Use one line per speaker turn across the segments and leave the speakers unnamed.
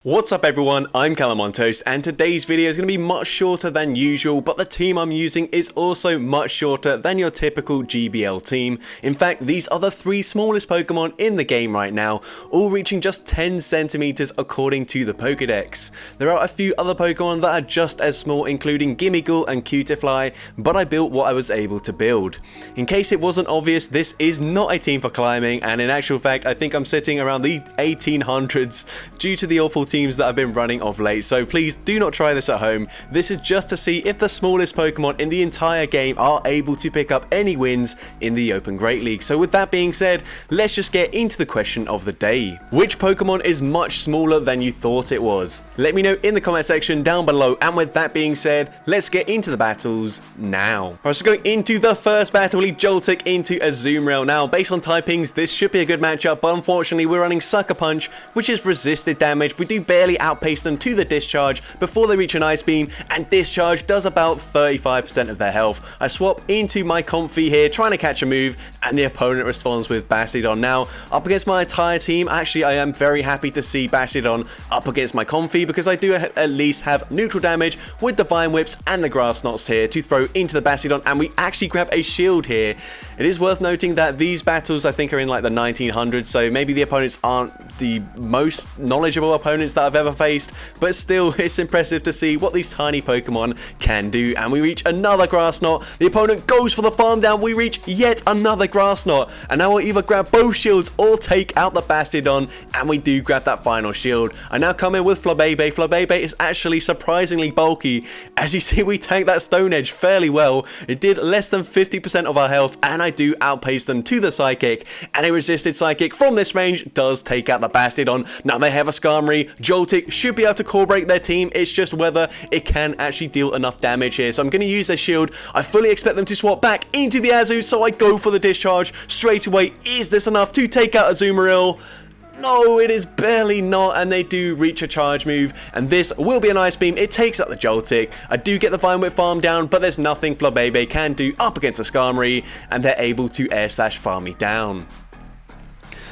What's up everyone, I'm CallumOnToast and today's video is going to be much shorter than usual, but the team I'm using is also much shorter than your typical GBL team. In fact, these are the three smallest Pokemon in the game right now, all reaching just 10 centimeters according to the Pokedex. There are a few other Pokemon that are just as small, including Gimmighoul and Cutiefly, but I built what I was able to build. In case it wasn't obvious, this is not a team for climbing, and in actual fact I think I'm sitting around the 1800s due to the awful teams that I've been running of late, so please do not try this at home. This is just to see if the smallest Pokemon in the entire game are able to pick up any wins in the Open Great League. So with that being said, let's just get into the question of the day. Which Pokemon is much smaller than you thought it was? Let me know in the comment section down below, and with that being said, let's get into the battles now. Alright, so going into the first battle, we leave Joltik into Azumarill. Now, based on typings, this should be a good matchup, but unfortunately we're running Sucker Punch, which is resisted damage. We do barely outpace them to the Discharge before they reach an Ice Beam, and Discharge does about 35% of their health. I swap into my Comfey here, trying to catch a move, and the opponent responds with Bastiodon. Now, up against my entire team, actually I am very happy to see Bastiodon up against my Comfey, because I do at least have neutral damage with the Vine Whips and the Grass Knots here to throw into the Bastiodon, and we actually grab a shield here. It is worth noting that these battles I think are in like the 1900s, so maybe the opponents aren't the most knowledgeable opponents that I've ever faced, but still it's impressive to see what these tiny Pokemon can do. And we reach another Grass Knot, the opponent goes for the farm down, we reach yet another Grass Knot, and now we'll either grab both shields or take out the Bastiodon, and we do grab that final shield. I now come in with Flabebe. Flabebe is actually surprisingly bulky. As you see, we tank that Stone Edge fairly well. It did less than 50% of our health, and I do outpace them to the Psychic, and a resisted Psychic from this range does take out the Bastiodon. Now they have a Skarmory. Joltik should be able to core break their team, it's just whether it can actually deal enough damage here. So I'm going to use their shield. I fully expect them to swap back into the Azu, so I go for the Discharge straight away. Is this enough to take out Azumarill? No, it is barely not, and they do reach a charge move, and this will be an Ice Beam. It takes out the Joltik. I do get the Vine Whip farm down, but there's nothing Flabebe can do up against a Skarmory, and they're able to air slash farm me down.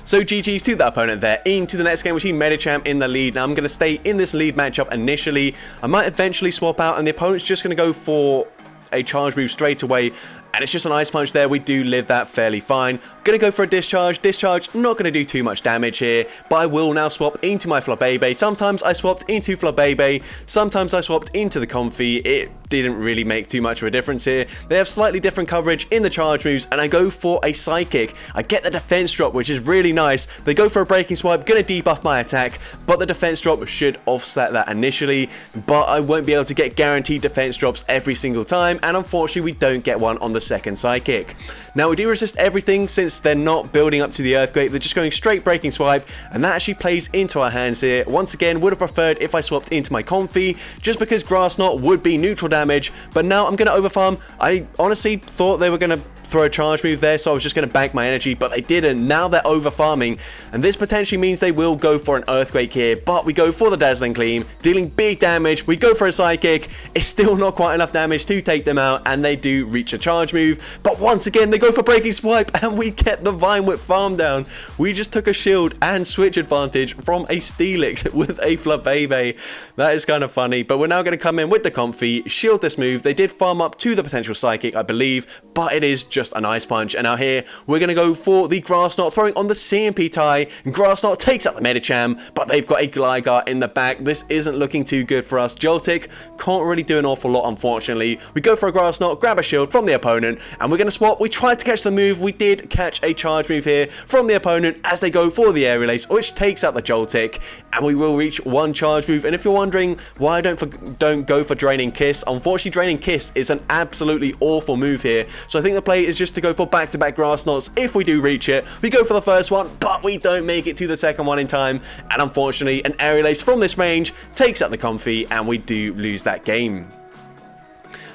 So GG's to that opponent there. Into the next game, we see Medicham in the lead. Now I'm going to stay in this lead matchup initially. I might eventually swap out, and the opponent's just going to go for a charge move straight away, and it's just an Ice Punch there. We do live that fairly fine. Gonna go for a Discharge. Discharge, not gonna do too much damage here, but I will now swap into my Flabebe. Sometimes I swapped into Flabebe, sometimes I swapped into the Comfey. It didn't really make too much of a difference here. They have slightly different coverage in the charge moves, and I go for a Psychic. I get the defense drop, which is really nice. They go for a Breaking Swipe, gonna debuff my attack, but the defense drop should offset that initially, but I won't be able to get guaranteed defense drops every single time, and unfortunately we don't get one on the second Psychic. Now we do resist everything since they're not building up to the Earthquake, they're just going straight Breaking Swipe, and that actually plays into our hands here. Once again, would have preferred if I swapped into my Comfey, just because Grass Knot would be neutral damage, but now I'm going to overfarm. I honestly thought they were going to throw a charge move there, so I was just going to bank my energy, but they didn't. Now they're over farming, and this potentially means they will go for an Earthquake here, but we go for the Dazzling Gleam, dealing big damage. We go for a Psychic. It's still not quite enough damage to take them out, and they do reach a charge move, but once again they go for Breaking Swipe, and we get the Vine Whip farm down. We just took a shield and switch advantage from a Steelix with a Flabebe. That is kind of funny, but we're now going to come in with the Comfey, shield this move. They did farm up to the potential Psychic, I believe, but it is just an Ice Punch, and now here we're going to go for the Grass Knot, throwing on the CMP tie. Grass Knot takes out the Medicham, but they've got a Gligar in the back. This isn't looking too good for us. Joltik can't really do an awful lot, unfortunately. We go for a Grass Knot, grab a shield from the opponent, and we're going to swap. We tried to catch the move. We did catch a charge move here from the opponent as they go for the Aerial Ace, which takes out the Joltik, and we will reach one charge move. And if you're wondering why I don't go for Draining Kiss, unfortunately Draining Kiss is an absolutely awful move here, so I think the play is just to go for back-to-back Grass Knots. If we do reach it, we go for the first one, but we don't make it to the second one in time, and unfortunately an Aerial Ace from this range takes out the Comfey, and we do lose that game.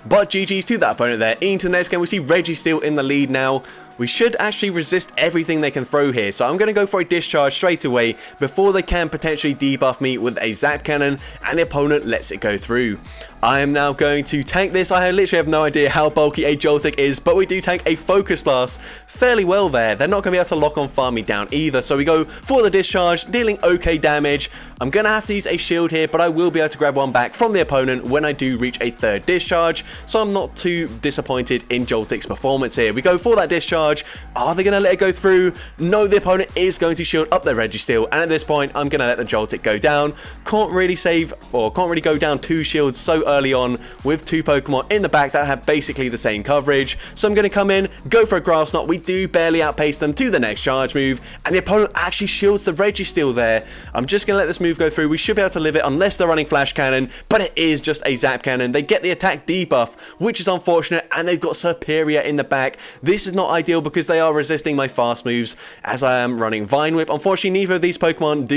But GG's to that opponent there. Into the next game, we see Registeel in the lead now. we should actually resist everything they can throw here. So I'm going to go for a discharge straight away before they can potentially debuff me with a zap cannon and the opponent lets it go through. I am now going to tank this. I literally have no idea how bulky a Joltik is, but we do tank a Focus Blast fairly well there. They're not going to be able to lock on farm me down either, so we go for the discharge, dealing okay damage. I'm going to have to use a shield here, but I will be able to grab one back from the opponent when I do reach a third discharge, so I'm not too disappointed in Joltik's performance here. We go for that discharge. Are they going to let it go through? No, the opponent is going to shield up their Registeel, and at this point, I'm going to let the Joltik go down. Can't really save, or can't really go down 2 shields so early on with 2 Pokemon in the back that have basically the same coverage. So I'm going to come in, go for a Grass Knot. We do barely outpace them to the next charge move, and the opponent actually shields the Registeel there. I'm just going to let this move go through. We should be able to live it unless they're running Flash Cannon, but it is just a Zap Cannon. They get the attack debuff, which is unfortunate, and they've got Serperior in the back. This is not ideal because they are resisting my fast moves as I am running Vine Whip. Unfortunately, neither of these Pokemon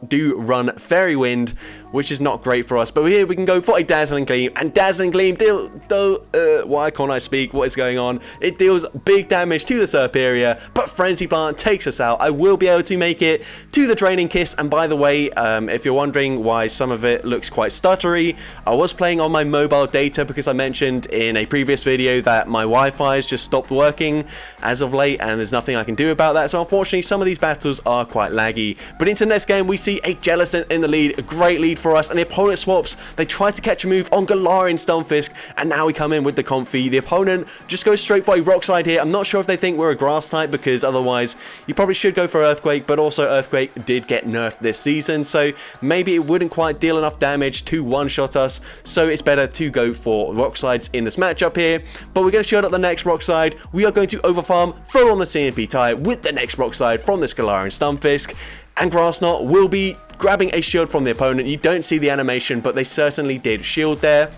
do run Fairy Wind, which is not great for us. But here we can go for a Dazzling Gleam, and Dazzling Gleam why can't I speak? What is going on? It deals big damage to the Serperior, but Frenzy Plant takes us out. I will be able to make it to the Draining Kiss, and by the way, if you're wondering why some of it looks quite stuttery, I was playing on my mobile data because I mentioned in a previous video that my Wi-Fi has just stopped working as of late, and there's nothing I can do about that. So unfortunately, some of these battles are quite laggy. But into the next game, we see a Jellicent in the lead, a great lead for us, and the opponent swaps. They try to catch a move on Galarian Stunfisk, and now we come in with the Comfey. The opponent just goes straight for a Rock Slide here. I'm not sure if they think we're a Grass type, because otherwise you probably should go for Earthquake, but also Earthquake did get nerfed this season, so maybe it wouldn't quite deal enough damage to one-shot us, so it's better to go for Rock Slides in this matchup here. But we're going to shield up the next Rock Slide. We are going to overfarm, throw on the CMP tie with the next Rock Slide from this Galarian Stunfisk, and Grass Knot will be grabbing a shield from the opponent. You don't see the animation, but they certainly did shield there.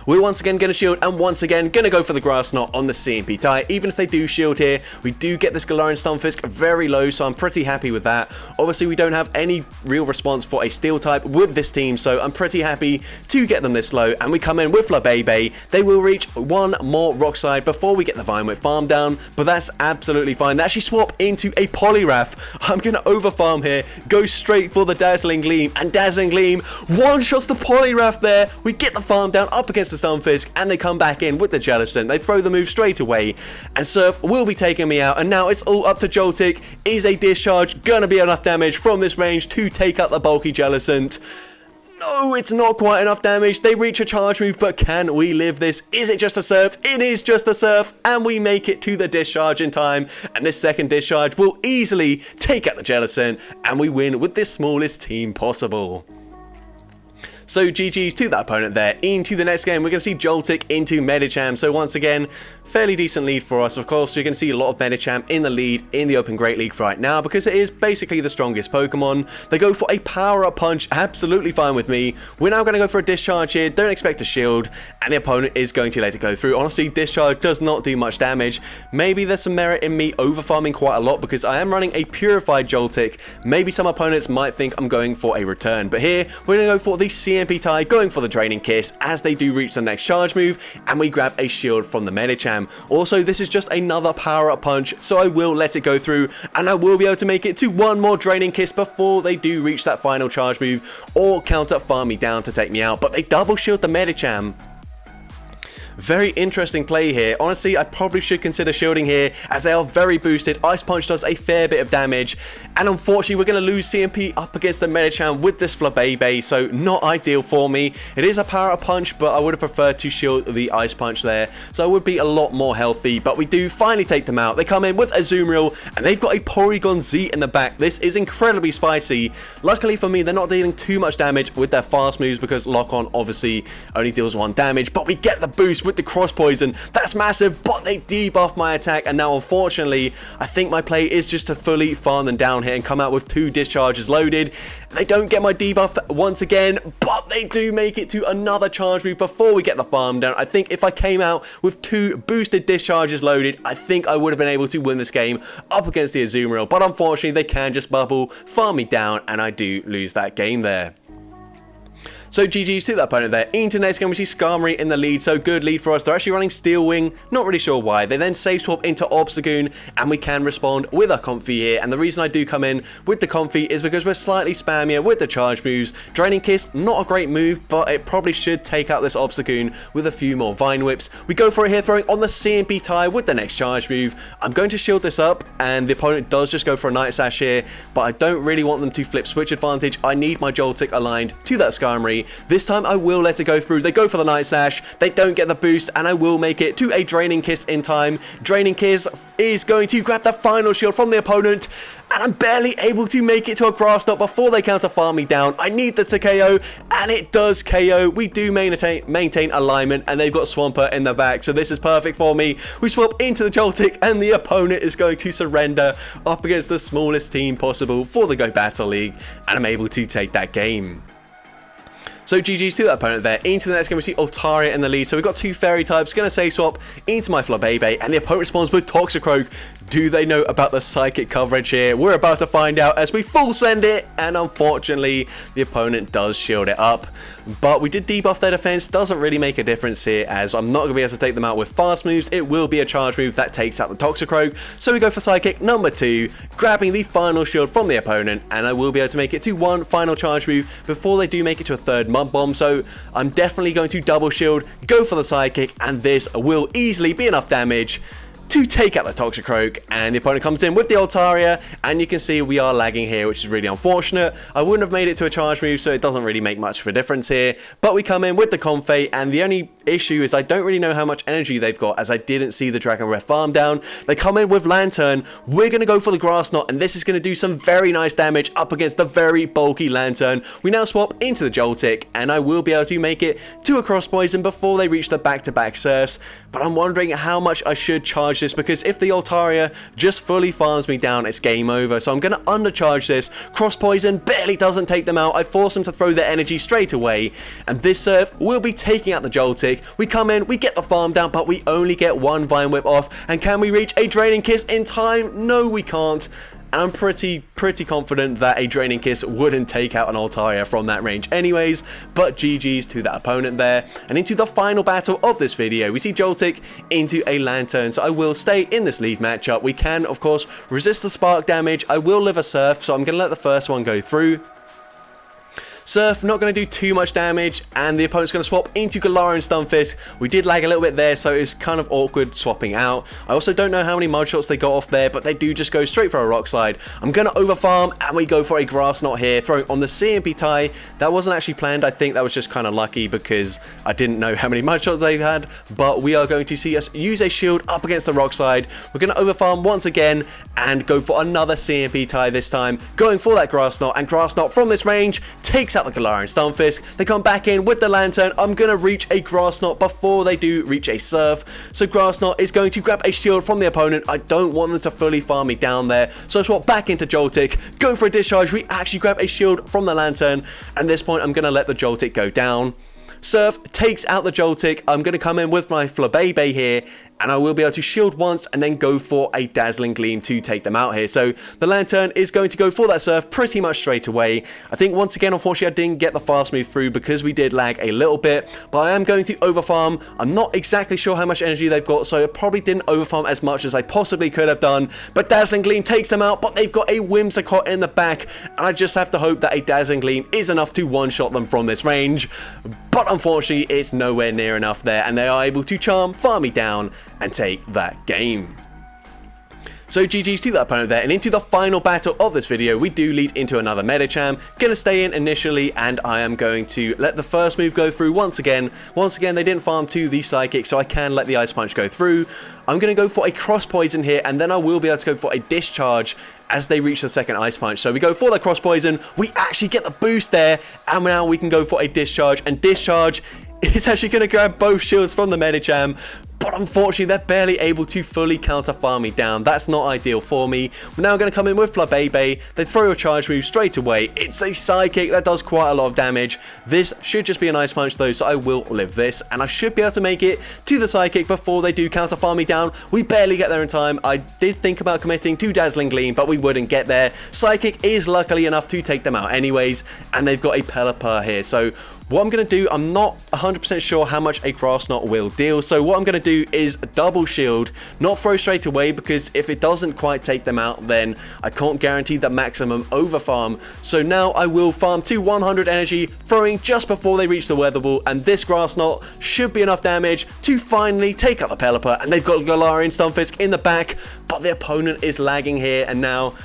We're once again going to shield, and once again going to go for the Grass Knot on the CMP tie. Even if they do shield here, we do get this Galarian Stunfisk very low, so I'm pretty happy with that. Obviously, we don't have any real response for a Steel type with this team, so I'm pretty happy to get them this low. And we come in with Flabébé. They will reach one more Rock Slide before we get the Vine Whip farm down, but that's absolutely fine. They actually swap into a Poliwrath. I'm going to overfarm here, go straight for the Dazzling Gleam, and Dazzling Gleam one-shots the Poliwrath there. We get the farm down up against the Stunfisk, and they come back in with the Jellicent. They throw the move straight away, and Surf will be taking me out, and now it's all up to Joltik. Is a discharge gonna be enough damage from this range to take out the bulky Jellicent? No, it's not quite enough damage. They reach a charge move, but can we live this? Is it just a Surf? It is just a Surf, and we make it to the discharge in time, and this second discharge will easily take out the Jellicent, and we win with the smallest team possible. So GG's to that opponent there. Into the next game, we're going to see Joltik into Medicham. So once again, fairly decent lead for us. Of course, you're going to see a lot of Medicham in the lead in the Open Great League right now because it is basically the strongest Pokemon. They go for a Power-Up Punch, absolutely fine with me. We're now going to go for a Discharge here, don't expect a shield, and the opponent is going to let it go through. Honestly, Discharge does not do much damage. Maybe there's some merit in me over-farming quite a lot because I am running a Purified Joltik. Maybe some opponents might think I'm going for a return, but here, we're going to go for the CMP tie, going for the Draining Kiss as they do reach the next charge move, and we grab a shield from the Medicham. Also, this is just another Power-Up Punch, so I will let it go through, and I will be able to make it to one more Draining Kiss before they do reach that final charge move, or counter farm me down to take me out, but they double shield the Medicham. Very interesting play here. Honestly, I probably should consider shielding here as they are very boosted. Ice Punch does a fair bit of damage, and unfortunately we're going to lose CMP up against the Medicham with this Flabébé, so not ideal for me. It is a Power-Up Punch, but I would have preferred to shield the Ice Punch there, so I would be a lot more healthy, but we do finally take them out. They come in with Azumarill, and they've got a Porygon Z in the back. This is incredibly spicy. Luckily for me, they're not dealing too much damage with their fast moves because Lock-On obviously only deals 1 damage, but we get the boost with the Cross Poison. That's massive, but they debuff my attack, and now unfortunately I think my play is just to fully farm them down here and come out with 2 discharges loaded. They don't get my debuff once again, but they do make it to another charge move before we get the farm down. I think if I came out with 2 boosted discharges loaded, I think I would have been able to win this game up against the Azumarill, but unfortunately they can just bubble, farm me down, and I do lose that game there. So GG's to that opponent there. Into next game, we see Skarmory in the lead, so good lead for us. They're actually running Steel Wing, not really sure why. They then save swap into Obstagoon, and we can respond with a Comfy here. And the reason I do come in with the Comfy is because we're slightly spammier with the charge moves. Draining Kiss, not a great move, but it probably should take out this Obstagoon with a few more Vine Whips. We go for it here, throwing on the CMP tie with the next charge move. I'm going to shield this up, and the opponent does just go for a Night Sash here, but I don't really want them to flip Switch Advantage. I need my Joltik aligned to that Skarmory. This time I will let it go through. They go for the Night Sash. They don't get the boost, and I will make it to a Draining Kiss in time. Draining Kiss is going to grab the final shield from the opponent, and I'm barely able to make it to a Grass Knot before they counter farm me down. I need this to KO, and it does KO. We do maintain alignment, and they've got Swampert in the back, so this is perfect for me. We swap into the Joltik, and the opponent is going to surrender up against the smallest team possible for the Go Battle League, and I'm able to take that game. So GG's to that opponent there. Into the next game, we see Altaria in the lead. So we've got two Fairy types. Going to save swap into my Flabébé, and the opponent responds with Toxicroak. Do they know about the psychic coverage here? We're about to find out as we full send it, and unfortunately, the opponent does shield it up. But we did debuff their defense. Doesn't really make a difference here, as I'm not going to be able to take them out with fast moves. It will be a charge move that takes out the Toxicroak. So we go for Psychic number 2, grabbing the final shield from the opponent, and I will be able to make it to one final charge move before they do make it to a third Mud Bomb. So I'm definitely going to double shield, go for the Psychic, and this will easily be enough damage to take out the Toxicroak, and the opponent comes in with the Altaria, and you can see we are lagging here, which is really unfortunate. I wouldn't have made it to a charge move, so it doesn't really make much of a difference here, but we come in with the Comfey, and the only issue is I don't really know how much energy they've got, as I didn't see the Dragon Breath farm down. They come in with Lantern. We're going to go for the Grass Knot, and this is going to do some very nice damage up against the very bulky Lantern. We now swap into the Joltik, and I will be able to make it to a Cross Poison before they reach the back-to-back Surfs, but I'm wondering how much I should charge this, because if the Altaria just fully farms me down, it's game over. So I'm going to undercharge this. Cross Poison barely doesn't take them out. I force them to throw their energy straight away, and this Surf will be taking out the Joltik. We come in, we get the farm down, but we only get one Vine Whip off. And can we reach a Draining Kiss in time? No, we can't. I'm pretty confident that a Draining Kiss wouldn't take out an Altaria from that range anyways, but GG's to that opponent there. And into the final battle of this video, we see Joltik into a Lantern, so I will stay in this lead matchup. We can, of course, resist the spark damage. I will live a Surf, so I'm going to let the first one go through. Surf not going to do too much damage, and the opponent's going to swap into Galarian Stunfisk. We did lag a little bit there, so it's kind of awkward swapping out. I also don't know how many mud shots they got off there, but they do just go straight for a Rock Slide. I'm going to overfarm, and we go for a Grass Knot here, throwing on the CMP tie. That wasn't actually planned. I think that was just kind of lucky because I didn't know how many mud shots they had, but we are going to see us use a shield up against the Rock Slide. We're going to overfarm once again and go for another CMP tie this time, going for that Grass Knot, and Grass Knot from this range takes out the Galarian Stunfisk. They come back in with the Lantern. I'm going to reach a Grass Knot before they do reach a Surf. So Grass Knot is going to grab a shield from the opponent. I don't want them to fully farm me down there. So I swap back into Joltik, go for a Discharge. We actually grab a shield from the Lantern. And at this point, I'm going to let the Joltik go down. Surf takes out the Joltik. I'm going to come in with my Flabébé here, and I will be able to shield once and then go for a Dazzling Gleam to take them out here. So the Lantern is going to go for that Surf pretty much straight away. I think once again, unfortunately, I didn't get the fast move through because we did lag a little bit, but I am going to overfarm. I'm not exactly sure how much energy they've got, so I probably didn't overfarm as much as I possibly could have done, but Dazzling Gleam takes them out, but they've got a Whimsicott in the back, and I just have to hope that a Dazzling Gleam is enough to one-shot them from this range. But unfortunately, it's nowhere near enough there, and they are able to charm, farm me down, and take that game. So GG's to that opponent there, and into the final battle of this video, we do lead into another Medicham. Gonna stay in initially, and I am going to let the first move go through once again. Once again, they didn't farm to the Psychic, so I can let the Ice Punch go through. I'm gonna go for a Cross Poison here, and then I will be able to go for a Discharge as they reach the second Ice Punch. So we go for the Cross Poison, we actually get the boost there, and now we can go for a Discharge, and Discharge is actually going to grab both shields from the Medicham, but unfortunately they're barely able to fully counter farm me down. That's not ideal for me. We're now going to come in with Flabébé. They throw a charge move straight away. It's a Psychic that does quite a lot of damage. This should just be an Ice Punch though, so I will live this, and I should be able to make it to the Psychic before they do counter farm me down. We barely get there in time. I did think about committing to Dazzling Gleam, but we wouldn't get there. Psychic is luckily enough to take them out anyways, and they've got a Pelipper here, so What I'm going to do, I'm not 100% sure how much a grass knot will deal, so what I'm going to do is double shield, not throw straight away, because if it doesn't quite take them out, then I can't guarantee the maximum over farm. So now I will farm to 100 energy, throwing just before they reach the weather ball, and this grass knot should be enough damage to finally take out the Pelipper. And they've got Galarian Stunfisk in the back, but the opponent is lagging here, and now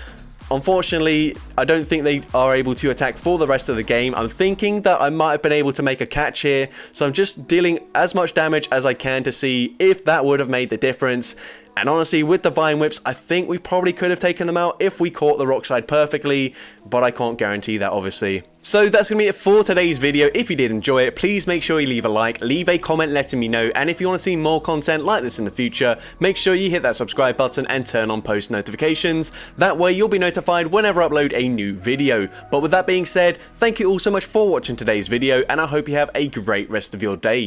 unfortunately, I don't think they are able to attack for the rest of the game. I'm thinking that I might have been able to make a catch here, so I'm just dealing as much damage as I can to see if that would have made the difference. And honestly, with the Vine Whips, I think we probably could have taken them out if we caught the rock side perfectly, but I can't guarantee that, obviously. So that's going to be it for today's video. If you did enjoy it, please make sure you leave a like, leave a comment letting me know, and if you want to see more content like this in the future, make sure you hit that subscribe button and turn on post notifications. That way you'll be notified whenever I upload a new video. But with that being said, thank you all so much for watching today's video, and I hope you have a great rest of your day.